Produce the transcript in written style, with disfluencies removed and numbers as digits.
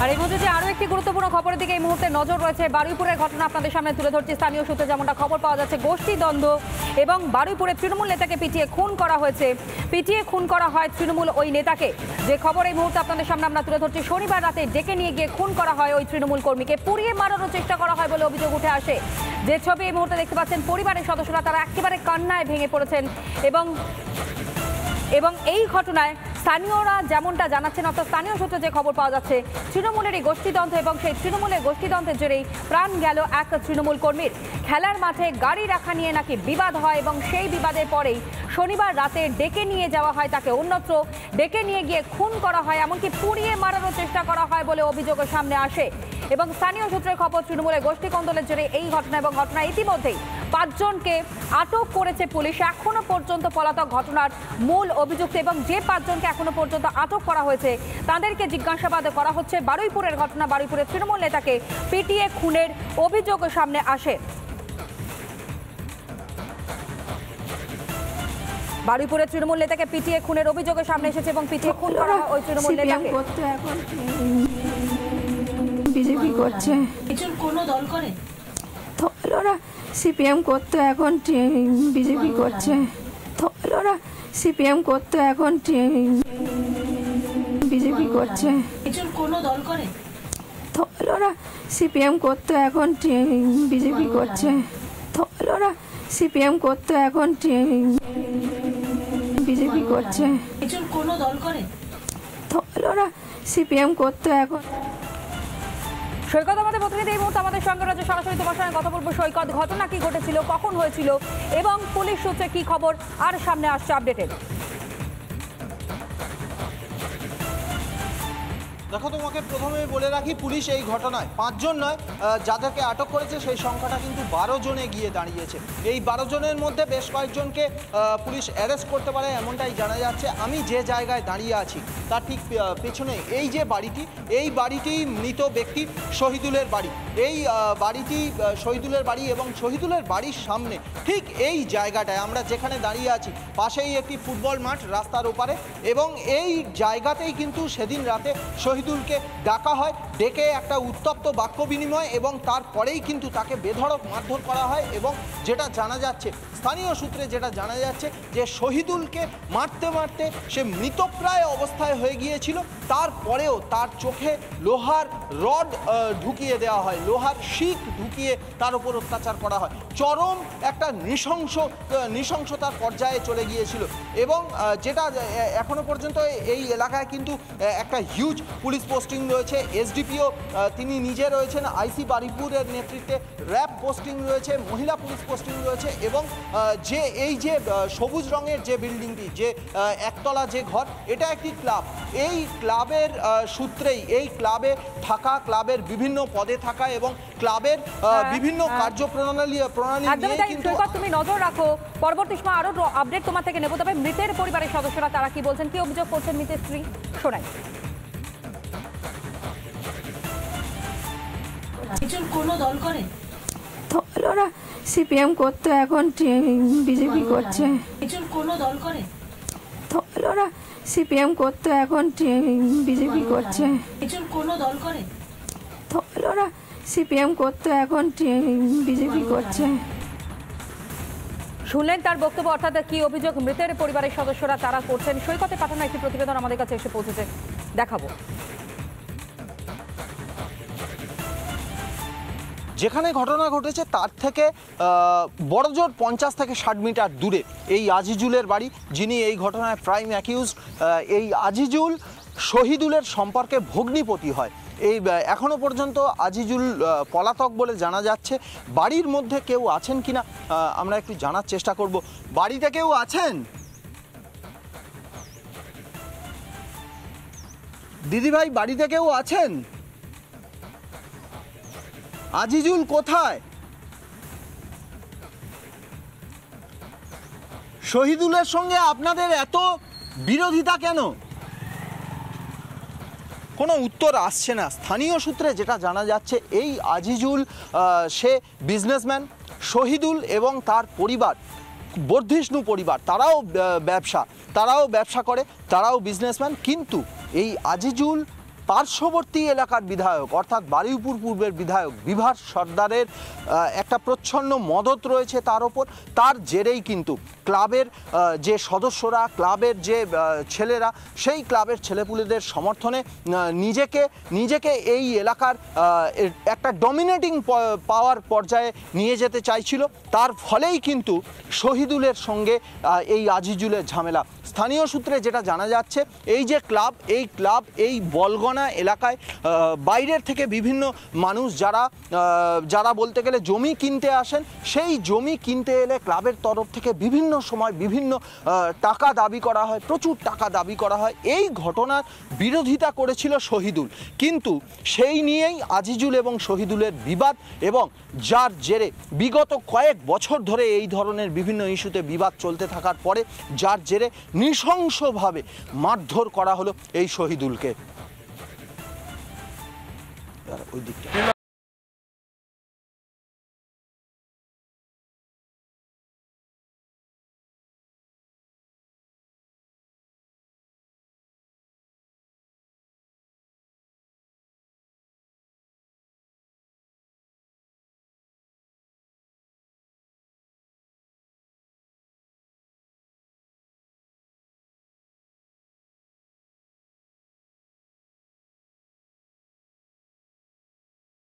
আর এই মধ্যে যে আরো একটি গুরুত্বপূর্ণ খবরের দিকে এই মুহূর্তে নজর রয়েছে। বারুইপুরের ঘটনা আপনাদের সামনে তুলে ধরছি। স্থানীয় সূত্রে যেমনটা খবর পাওয়া যাচ্ছে, গোষ্ঠী দ্বন্দ্ব এবং বারুইপুরে তৃণমূল নেতাকে পিটিয়ে খুন করা হয়েছে। পিটিয়ে খুন করা হয় তৃণমূল ওই নেতাকে। যে খবর এই মুহূর্তে আপনাদের সামনে আমরা তুলে ধরছি, শনিবার রাতে ডেকে নিয়ে গিয়ে খুন করা হয় ওই তৃণমূল কর্মীকে। পুড়িয়ে মারানোর চেষ্টা করা হয় বলে অভিযোগ উঠে আসে। যে ছবি এই মুহূর্তে দেখতে পাচ্ছেন, পরিবারের সদস্যরা তারা একেবারে কান্নায় ভেঙে পড়েছেন এবং এই ঘটনায় স্থানীয়রা যেমনটা জানাচ্ছেন, অর্থাৎ স্থানীয় সূত্রে যে খবর পাওয়া যাচ্ছে, তৃণমূলের এই গোষ্ঠীদ্বন্দ্ব এবং সেই তৃণমূলের গোষ্ঠীদ্বন্দ্বের জেরেই প্রাণ গেল এক তৃণমূল কর্মীর। খেলার মাঠে গাড়ি রাখা নিয়ে নাকি বিবাদ হয় এবং সেই বিবাদের পরেই শনিবার রাতে ডেকে নিয়ে যাওয়া হয় তাকে অন্যত্র। ডেকে নিয়ে গিয়ে খুন করা হয়, এমনকি পুড়িয়ে মারানোর চেষ্টা করা হয় বলে অভিযোগের সামনে আসে। এবং স্থানীয় সূত্রের খবর, তৃণমূলের গোষ্ঠী কোন্দলের জেরে এই ঘটনা এবং ঘটনা ইতিমধ্যেই 5 জনকে আটক করেছে পুলিশ। এখনো পর্যন্ত পলাতক ঘটনার মূল অভিযুক্ত এবং যে 5 জনকে এখনো পর্যন্ত আটক করা হয়েছে তাদেরকে জিজ্ঞাসাবাদ করা হচ্ছে। বারুইপুরের ঘটনা, বারুইপুরের তৃণমূল নেতাকে পিটিয়ে খুনের অভিযোগ সামনে আসে। বারুইপুরের তৃণমূল নেতাকে পিটিয়ে খুনের অভিযোগের সামনে এসেছে এবং পিটিয়ে খুন করা হয় ওই তৃণমূল নেতাকে। বিজেপি করছে, কোনো দল করে ওরা সিপিএম করতো, এখন বিজেপি করছে। ওরা সিপিএম করতো, এখন বিজেপি করছে। কোনো দল করে ওরা সিপিএম করতো, এখন বিজেপি করছে। ওরা সিপিএম করতো, এখন বিজেপি করছে। কোনো দল করে ওরা সিপিএম করতো, এখন। সৈকত আমাদের প্রতিনিধি এই মুহূর্তে আমাদের সঙ্গে রয়েছে, সরাসরি তোমার সঙ্গে কথা বলবো। সৈকত, ঘটনা কি ঘটেছিল, কখন হয়েছিল এবং পুলিশ সূত্রে কি খবর আর সামনে আসছে আপডেটেড? দেখো, তোমাকে প্রথমে বলে রাখি, পুলিশ এই ঘটনায় 5 জন নয়, যাদেরকে আটক করেছে সেই সংখ্যাটা কিন্তু 12 জনে গিয়ে দাঁড়িয়েছে। এই 12 জনের মধ্যে বেশ কয়েকজনকে পুলিশ অ্যারেস্ট করতে পারে এমনটাই জানা যাচ্ছে। আমি যে জায়গায় দাঁড়িয়ে আছি তার ঠিক পেছনে এই যে বাড়িটি, এই বাড়িটি মৃত ব্যক্তি শহীদুলের বাড়ি। এই বাড়িটি শহীদুলের বাড়ি এবং শহীদুলের বাড়ির সামনে ঠিক এই জায়গাটায় আমরা যেখানে দাঁড়িয়ে আছি, পাশেই একটি ফুটবল মাঠ রাস্তার ওপারে, এবং এই জায়গাতেই কিন্তু সেদিন রাতে শহীদুলকে ডাকা হয়। ডেকে একটা উত্তপ্ত বাক্য বিনিময় এবং তারপরেই কিন্তু তাকে বেধড়ক মারধর করা হয়। এবং যেটা জানা যাচ্ছে, স্থানীয় সূত্রে যেটা জানা যাচ্ছে, যে শহীদুলকে মারতে মারতে সে মৃতপ্রায় অবস্থায় হয়ে গিয়েছিল। তারপরেও তার চোখে লোহার রড ঢুকিয়ে দেওয়া হয়, লোহার শিক ঢুকিয়ে তার উপর অত্যাচার করা হয়। চরম একটা নৃশংসতার পর্যায়ে চলে গিয়েছিল। এবং যেটা এখনো পর্যন্ত এই এলাকায় কিন্তু একটা হিউজ পুলিশ পোস্টিং রয়েছে। এসডিপিও তিনি নিজে রয়েছেন, আইসি বারুইপুরের নেতৃত্বে র্যাব পোস্টিং রয়েছে, মহিলা পুলিশ পোস্টিং রয়েছে। এবং এই যে সবুজ রঙের যে বিল্ডিংটি, যে একতলা যে ঘর, এটা একটি ক্লাব। এই ক্লাবের সূত্রেই, এই ক্লাবে থাকা, ক্লাবের বিভিন্ন পদে থাকা এবং ক্লাবের বিভিন্ন কার্যপ্রণালী নিয়ে কিন্তু তুমি নজর রাখো। পরবর্তী সময় আরো আপডেট তোমার থেকে নেব। তবে মৃতের পরিবারের সদস্যরা তারা কি বলছেন, কি অভিযোগ করছেন মৃতের স্ত্রী, শোনাই। কোনো দল করে ওরা সিপিএম করতো, এখন বিজেপি করছে। কোনো দল করে ওরা সিপিএম করতো, এখন বিজেপি করছে। কোনো দল করে ওরা সিপিএম করতো, এখন বিজেপি করছে। শুনলেন তার বক্তব্য, অর্থাৎ কি অভিযোগ মৃতের পরিবারের সদস্যরা তারা করছেন। সৈকতে পাঠানো একটি প্রতিবেদন আমাদের কাছে এসে পৌঁছেছে, দেখাবো। যেখানে ঘটনা ঘটেছে তার থেকে বড়জোর 50 থেকে 60 মিটার দূরে এই আজিজুলের বাড়ি, যিনি এই ঘটনায় প্রাইম অ্যাকিউজড। এই আজিজুল শহীদুলের সম্পর্কে ভগ্নিপতি হয়। এই এখনো পর্যন্ত আজিজুল পলাতক বলে জানা যাচ্ছে। বাড়ির মধ্যে কেউ আছেন কিনা আমরা একটু জানার চেষ্টা করব। বাড়িতে কেউ আছেন? দিদিভাই, বাড়িতে কেউ আছেন? আজিজুল কোথায়? শহীদুলের সঙ্গে আপনাদের এত বিরোধিতা কেন? কোনো উত্তর আসছে না। স্থানীয় সূত্রে যেটা জানা যাচ্ছে, এই আজিজুল সে বিজনেসম্যান। শহীদুল এবং তার পরিবার, বর্ধিষ্ণু পরিবার, তারাও ব্যবসা করে, তারাও বিজনেসম্যান। কিন্তু এই আজিজুল পার্শ্ববর্তী এলাকার বিধায়ক অর্থাৎ বারুইপুর পূর্বের বিধায়ক বিভাস সর্দারের একটা প্রচ্ছন্ন মদত রয়েছে তার ওপর। তার জেরেই কিন্তু ক্লাবের যে সদস্যরা, ক্লাবের যে ছেলেরা, সেই ক্লাবের ছেলেপুলেদের সমর্থনে নিজেকে এই এলাকার একটা ডমিনেটিং পাওয়ার পর্যায়ে নিয়ে যেতে চাইছিল। তার ফলেই কিন্তু শহীদুলের সঙ্গে এই আজিজুলের ঝামেলা। স্থানীয় সূত্রে যেটা জানা যাচ্ছে, এই যে ক্লাব, এই বলগনা এলাকায় বাইরের থেকে বিভিন্ন মানুষ যারা বলতে গেলে জমি কিনতে আসেন, সেই জমি কিনতে এলে ক্লাবের তরফ থেকে বিভিন্ন সময় বিভিন্ন টাকা দাবি করা হয়, প্রচুর টাকা দাবি করা হয়। এই ঘটনার বিরোধিতা করেছিল শহীদুল, কিন্তু সেই নিয়েই আজিজুল এবং শহীদুলের বিবাদ, এবং যার জেরে বিগত কয়েক বছর ধরে এই ধরনের বিভিন্ন ইস্যুতে বিবাদ চলতে থাকার পরে যার জেরে নৃশংসভাবে মারধর করা হলো এই শহীদুলকে। ওই দিকটা